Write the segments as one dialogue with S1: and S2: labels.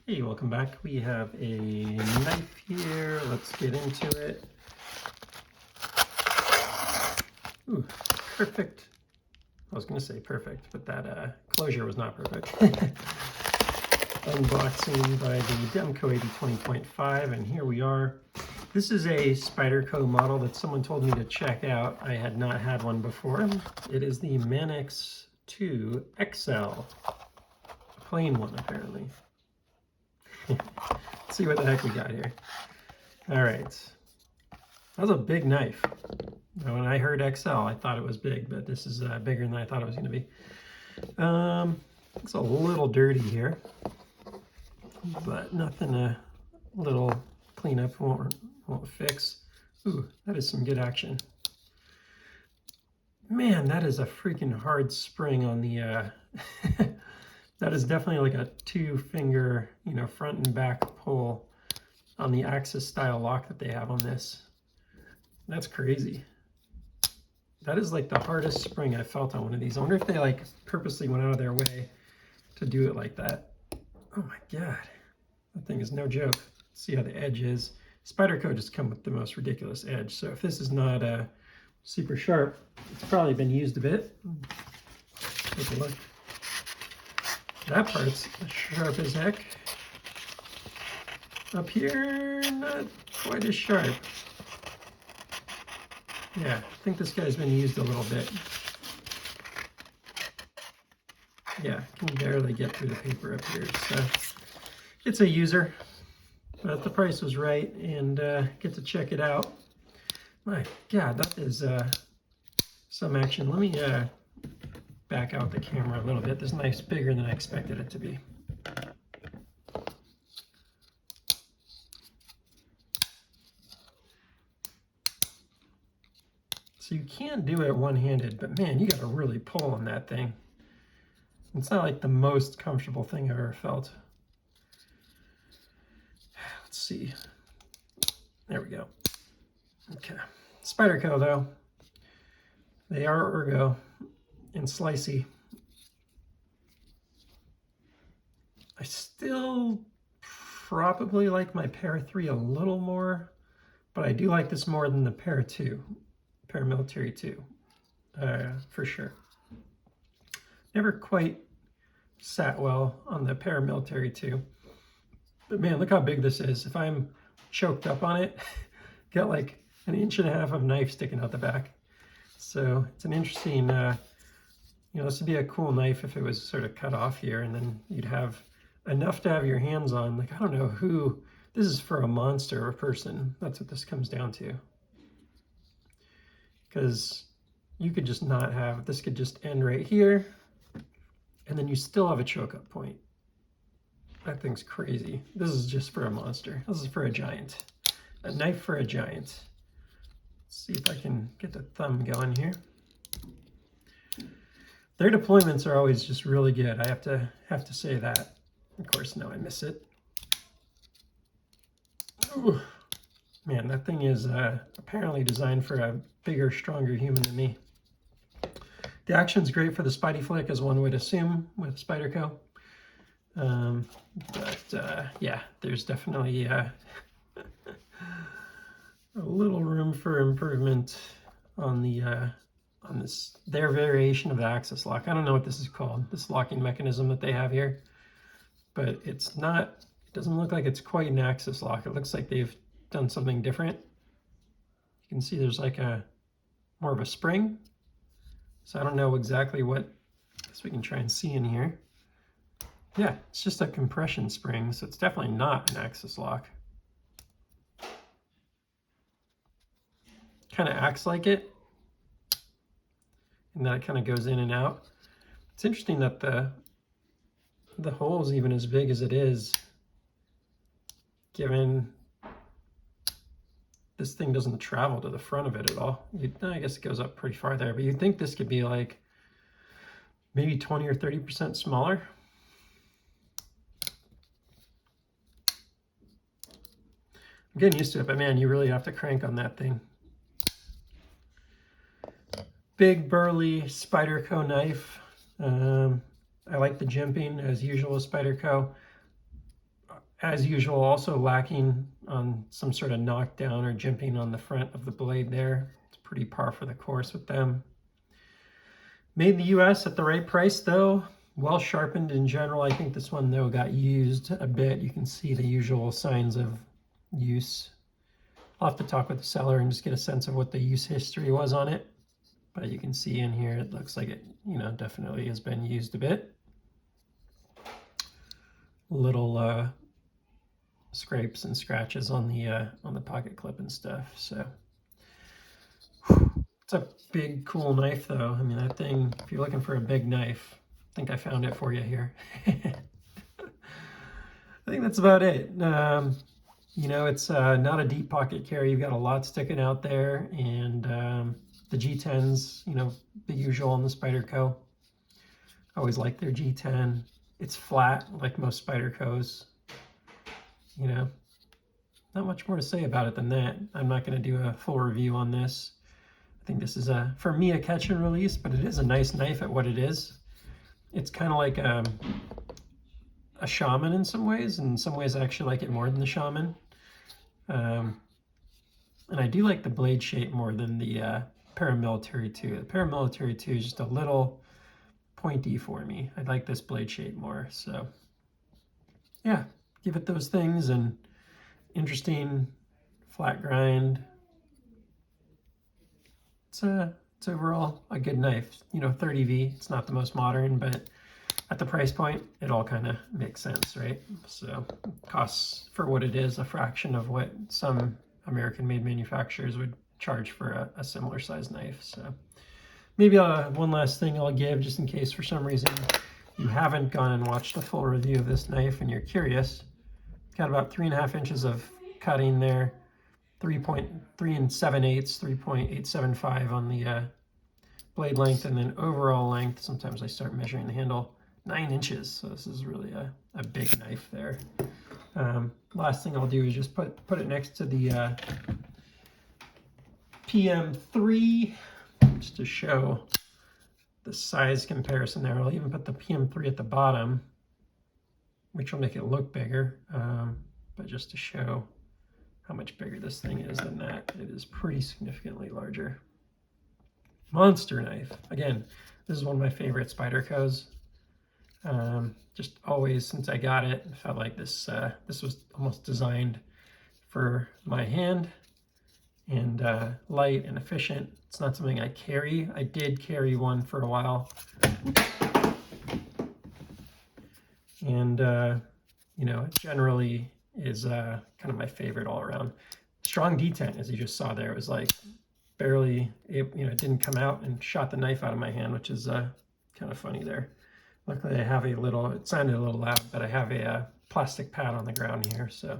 S1: Hey, welcome back. We have a knife here. Let's get into it. Ooh, perfect. I was going to say perfect, but that closure was not perfect. Unboxing by the Demco 8020.5, and here we are. This is a Spyderco model that someone told me to check out. I had not had one before. It is the Manix 2 XL. A plain one, apparently. Let's see what the heck we got here. All right. That was a big knife. Now, when I heard XL, I thought it was big, but this is bigger than I thought it was going to be. It's a little dirty here, but nothing a little cleanup won't fix. Ooh, that is some good action. Man, that is a freaking hard spring on the... That is definitely like a two-finger, front and back pull on the Axis style lock that they have on this. That's crazy. That is like the hardest spring I've felt on one of these. I wonder if they like purposely went out of their way to do it like that. Oh my God, that thing is no joke. Let's see how the edge is. Spyderco just come with the most ridiculous edge. So if this is not super sharp, it's probably been used a bit. Take a look. That part's sharp as heck. Up here, not quite as sharp. Yeah, I think this guy's been used a little bit. Yeah, can barely get through the paper up here. So it's a user, but the price was right, and get to check it out. My God, that is some action. Let me back out the camera a little bit. This knife's bigger than I expected it to be. So you can do it one-handed, but man, you gotta really pull on that thing. It's not like the most comfortable thing I've ever felt. Let's see. There we go. Okay. Spyderco though. They are ergo and slicey. I still probably like my Para 3 a little more, but I do like this more than the Para 2, Paramilitary 2, for sure. Never quite sat well on the Paramilitary 2, but man, look how big this is. If I'm choked up on it, got like 1.5 inches of knife sticking out the back. So it's an interesting, this would be a cool knife if it was sort of cut off here, and then you'd have enough to have your hands on. Like, I don't know who, this is for a monster or a person. That's what this comes down to. Because you could just not have, this could just end right here, and then you still have a choke up point. That thing's crazy. This is just for a monster. This is for a giant. A knife for a giant. Let's see if I can get the thumb going here. Their deployments are always just really good. I have to say that. Of course, now I miss it. Ooh. Man, that thing is apparently designed for a bigger, stronger human than me. The action's great for the Spidey flick, as one would assume with Spyderco. Yeah, there's definitely a little room for improvement on the their variation of the Axis lock. I don't know what this is called, this locking mechanism that they have here, but it's not, it doesn't look like it's quite an Axis lock. It looks like they've done something different. You can see there's like a more of a spring. So I don't know exactly what, I guess we can try and see in here. Yeah, it's just a compression spring, so it's definitely not an Axis lock. Kind of acts like it, and then it kind of goes in and out. It's interesting that the hole is even as big as it is, given this thing doesn't travel to the front of it at all. I guess it goes up pretty far there, but you'd think this could be like maybe 20 or 30% smaller. I'm getting used to it, but man, you really have to crank on that thing. Big burly Spyderco knife. I like the jimping as usual with Spyderco. as usual, also lacking on some sort of knockdown or jimping on the front of the blade there. It's pretty par for the course with them. Made in the US at the right price though. Well sharpened in general. I think this one though got used a bit. You can see the usual signs of use. I'll have to talk with the seller and just get a sense of what the use history was on it. But you can see in here, it looks like it, definitely has been used a bit. Little scrapes and scratches on the pocket clip and stuff. So it's a big, cool knife though. I mean, that thing, if you're looking for a big knife, I think I found it for you here. I think that's about it. It's not a deep pocket carry. You've got a lot sticking out there, and the G10s, the usual on the Spyderco. I always like their G10. It's flat, like most Spydercos. Not much more to say about it than that. I'm not going to do a full review on this. I think this is, for me, a catch and release, but it is a nice knife at what it is. It's kind of like a Shaman in some ways. In some ways, I actually like it more than the Shaman. And I do like the blade shape more than the Paramilitary 2. The Paramilitary 2 is just a little pointy for me. I like this blade shape more. So yeah, give it those things, and interesting flat grind. It's overall a good knife. 30V, it's not the most modern, but at the price point, it all kind of makes sense, right? So costs for what it is a fraction of what some American-made manufacturers would charge for a similar size knife. So maybe one last thing I'll give, just in case for some reason you haven't gone and watched a full review of this knife and you're curious. Got about 3.5 inches of cutting there, 3.3 7/8, 3.875 on the blade length, and then overall length, sometimes I start measuring the handle, 9 inches. So this is really a big knife there. Last thing I'll do is just put it next to the PM3, just to show the size comparison there. I'll even put the PM3 at the bottom, which will make it look bigger, but just to show how much bigger this thing is than that. It is pretty significantly larger. Monster knife. Again, this is one of my favorite Spydercos. Just always, since I got it, I felt like this was almost designed for my hand, and light and efficient. It's not something I carry. I did carry one for a while, and it generally is kind of my favorite all around. Strong detent, as you just saw there, it was like barely, it didn't come out and shot the knife out of my hand, which is kind of funny there. Luckily I have it sounded a little loud, but I have a plastic pad on the ground here, so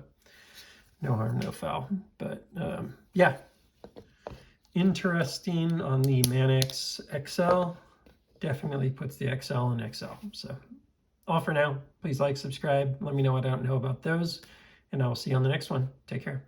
S1: no harm, no foul. But yeah, interesting on the Manix XL. Definitely puts the XL in XL. So all for now. Please like, subscribe, let me know what I don't know about those, and I will see you on the next one. Take care.